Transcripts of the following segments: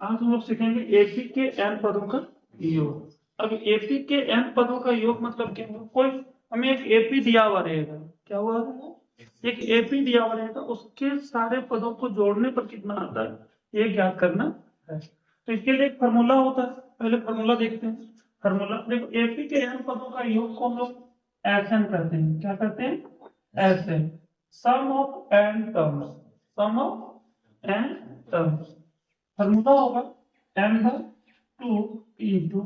आज हम लोग सीखेंगे एपी के एन पदों का योग। अब एपी के एन पदों का योग मतलब क्या है? कोई हमें एक एपी दिया हुआ रहेगा, क्या हुआ है? एक एपी दिया हुआ रहेगा, उसके सारे पदों को जोड़ने पर कितना आता है ये ज्ञात करना है। तो इसके लिए एक फॉर्मूला होता है, पहले फॉर्मूला देखते हैं। फॉर्मूला देखो, एपी के एन पदों का योग को हम लोग एसएन करते हैं। क्या करते हैं? SN, sum of n terms, sum of n terms. Formula होगा n by two into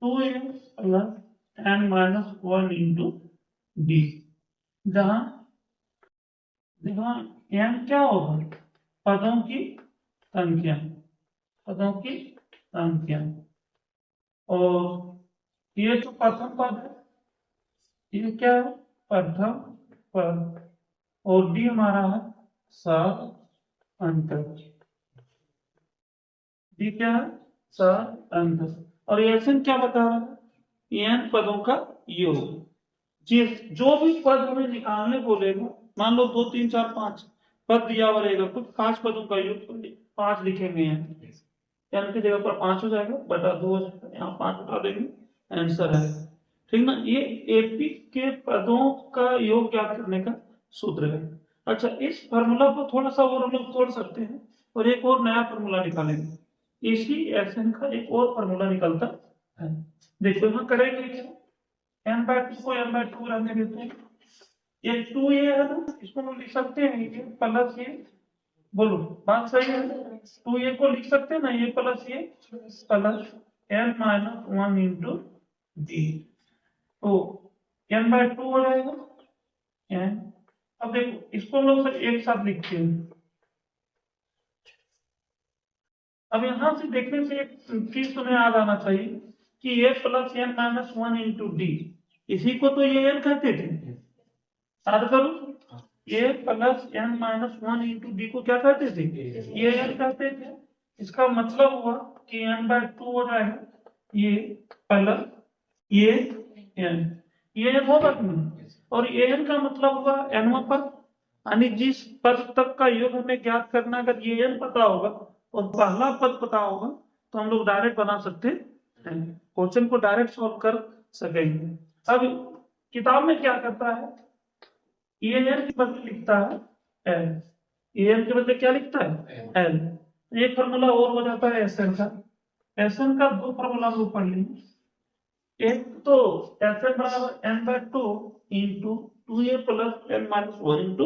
two a plus n minus one into d, जहां जहां एन क्या होगा? पदों की संख्या, पदों की संख्या। और ये जो प्रथम पद है ये क्या है? प्रथम पद। और डी हमारा है सात अंतर। डी क्या है? सात अंतर। और एन क्या बता रहा है? एन पदों का योग। जी, जो भी पद हमें निकालने बोलेगा, मान लो दो तीन चार पांच पद दिया हुआ रहेगा, कुछ पांच पदों का योग तो पांच लिखेंगे हैं, एन की जगह पर पांच हो जाएगा, बटा दो हो जाएगा, यहाँ पांच उठा देंगे, आंसर है। ठीक ना? ये एपी के पदों का योग ज्ञात करने का सूत्र है। अच्छा, इस फॉर्मूला को थोड़ा सा और हम लोग तोड़ सकते हैं और एक और नया फॉर्मूला निकालेंगे। इसी एसएन का एक और फॉर्मूला निकलता है। देखो यहाँ करेंगे क्या? एन बाय टू को एन बाय टू रहने देते हैं। ये टू ये है ना, इसको हम लिख सकते हैं ये प्लस ये, बोलो बात सही है? टू ये को लिख सकते हैं ना, ये प्लस ये, plus n minus one into d. तो एन बाय टू हो जाएगा एन। अब देखो इसको हम लोग एक साथ लिखते हैं। अब यहां से देखने से एक चीज तुम्हें याद आना चाहिए कि ये plus n minus one into d, इसी को तो ये एन कहते थे। याद करो, ये plus n minus one into d को क्या कहते थे? ये एन कहते थे। इसका मतलब हुआ कि एन बाय टू हो जाएगा ये प्लस ये एन। ये एन होगा कि नहीं? और ये एन का मतलब हुआ एनवा पद, यानी जिस पद तक का योग हमें ज्ञात करना, अगर ये एन पता होगा और पहला पद पता होगा तो हम लोग डायरेक्ट बना सकते हैं, क्वेश्चन को डायरेक्ट सॉल्व कर सकेंगे। अब किताब में क्या करता है, ये एन के बदले लिखता है एल। ये एन के बदले क्या लिखता है? एल। एक फॉर्मूला और हो जाता है एसएन का। एसएन का दो फॉर्मूला हम लोग पढ़ लेंगे। एक तो एसएन बराबर n by two into two a plus n minus one into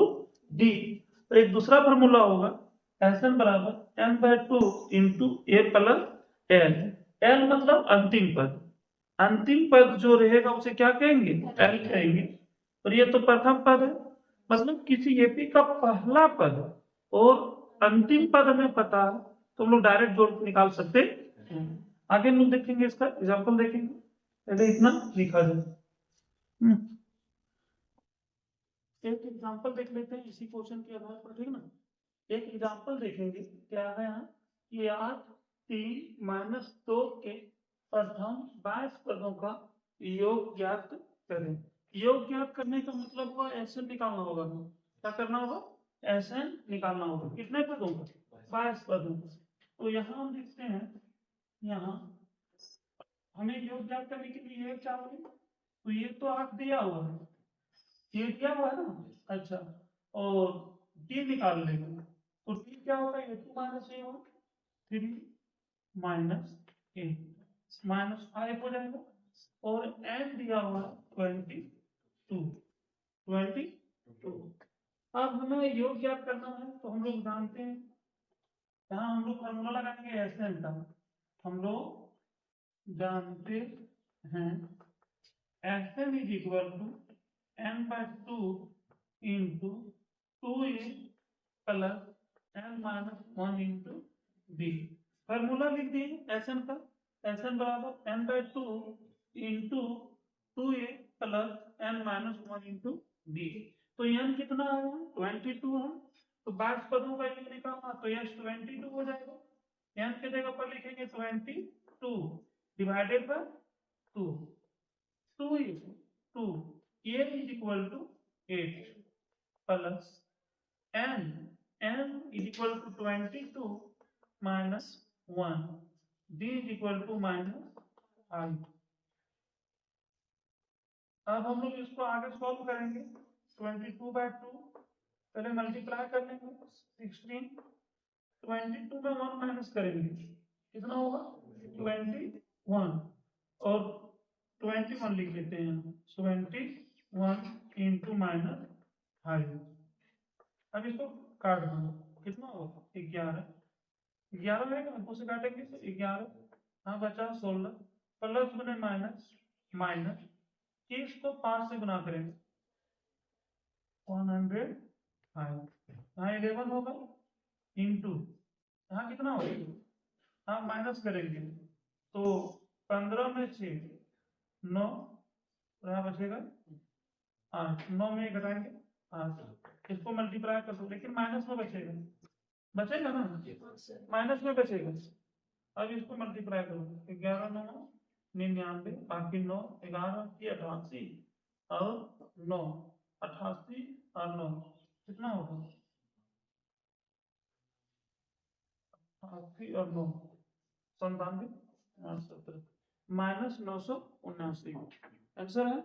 d. तो एक दूसरा फॉर्मूला होगा एसएन बराबर n by two into a plus l. L मतलब अंतिम पद, अंतिम पद जो रहेगा उसे क्या कहेंगे? एल कहेंगे। और ये तो प्रथम पद है, मतलब किसी एपी का पहला पद और अंतिम पद हमें पता है तो हम लोग डायरेक्ट जोड़ निकाल सकते हैं। आगे हम लोग देखेंगे, इसका एग्जाम्पल देखेंगे, पहले इतना लिखा जाए। एक एग्जाम्पल देख लेते हैं इसी क्वेश्चन के आधार पर, ठीक ना? एक एग्जाम्पल देखेंगे, क्या है यहाँ कि आठ तीन माइनस दो के प्रथम 22 पदों का योग ज्ञात करें। योग ज्ञात करने का मतलब हुआ एसएन निकालना होगा। क्या करना होगा? एसएन निकालना होगा। कितने पदों का? 22 पदों का। तो यहाँ हम लिखते हैं, यहाँ हमें योग ज्ञात करने के लिए ये क्या होगा? तो ये तो आठ दिया हुआ है, ये दिया हुआ है ना। अच्छा, और डी निकाल लेंगे। तो डी क्या होगा? A two minus a one, three minus a minus five हो जाएगा। और एन दिया हुआ है 22, 22। अब हमें योग ज्ञात करना है तो हम लोग जानते हैं, यहाँ हम लोग फॉर्मूला लगाएंगे एसएन का। हम लोग जानते हैं SN is equal to n by two into two a plus n minus one into d. Formula लिख दिए एसएन का। एसएन बराबर n by two into two a plus n minus one into d. तो n कितना है? 22 है। तो 22 पदों का योग निकालना, तो यह 22 हो जाएगा। एन की जगह पर लिखेंगे 22 divided by two. Two is two, a is equal to 8 plus n, n is equal to 22 minus 1, d is equal to -5। अब हम लोग इसको आगे सॉल्व करेंगे। 22/2 पहले मल्टीप्लाई कर लेंगे 16, 22 में 1 माइनस करेंगे, कितना होगा 21, और 21 लिख लेते हैं, 21 इंटू -5। अब इसको काट दो, कितना होगा 11, 11 है, उसे काटेंगे तो 11, हाँ बचा 16, प्लस बने माइनस, माइनस 30 को 5 से गुना करेंगे 105, यहाँ 11 होगा इंटू, यहाँ कितना होगा, हाँ माइनस करेंगे तो 15 में 6 9, यहाँ बचेगा 8, 9 में घटाएंगे 8, इसको मल्टीप्लाई कर दो, लेकिन माइनस में बचेगा, बचेगा ना, माइनस में बचेगा। अब इसको मल्टीप्लाई करो, 11 9 99, बाकी 9, 11 की 88 और 9, 88 और 9 कितना होगा, 88 और 9 97, -979, आंसर है